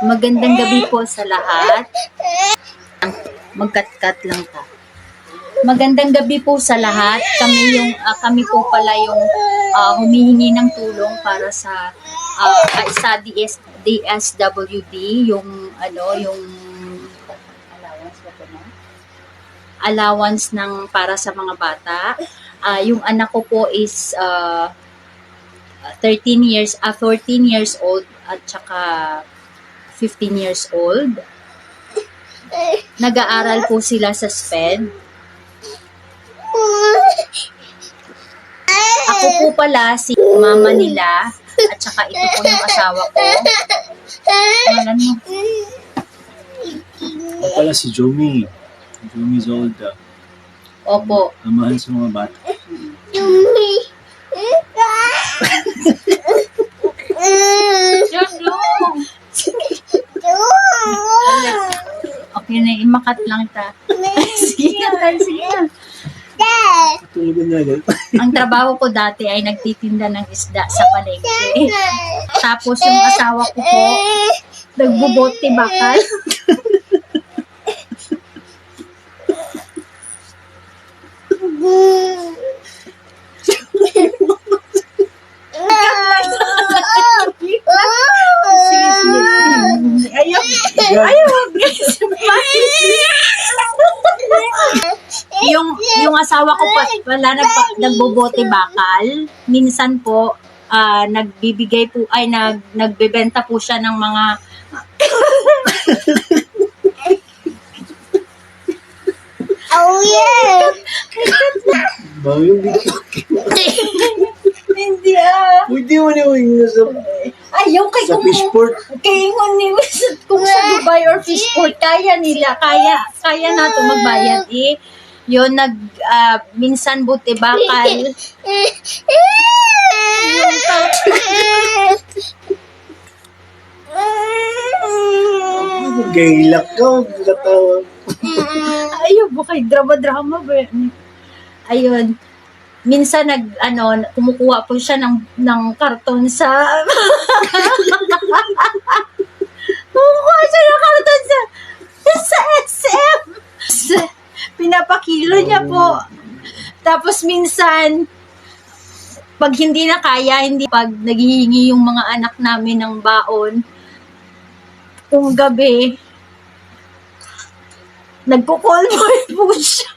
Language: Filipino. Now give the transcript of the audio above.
Magandang gabi po sa lahat. Magkat-kat lang ta. Magandang gabi po sa lahat. Kami po pala yung humihingi ng tulong para sa DSWD, yung allowance ng para sa mga bata. Yung anak ko po is 14 years old at saka 15 years old. Nag-aaral po sila sa SPED. Ako po pala si mama nila at saka ito po yung asawa ko. Pangalan mo? Ako pala si Jomi. Jomi Zolda. Opo. Amahan sa mga bata. Okay na, imakat lang ta. Sige na. Tulugan na agad. Ang trabaho ko dati ay nagtitinda ng isda sa palengke. Tapos yung asawa ko po, nagbubote bakal. Yung asawa ko pala nagbobote bakal. Minsan po nagbebenta po siya ng mga Oh yeah. Bago yung video. Hindi Pwede mo na yung sa ayaw kay fishport. Kaingon ni kung sa Dubai or Fishport, kaya na to magbayad Yun, minsan buti bakal. Gailak ka. Katawa. Ayaw, bukay drama-drama ba? Ayun. Minsan kumukuha po siya ng karton sa kumukuha siya ng karton sa SM. Pinapakilo niya po. Tapos minsan pag hindi na kaya, pag naghihingi yung mga anak namin ng baon, kung gabi, nagko-call boy po siya.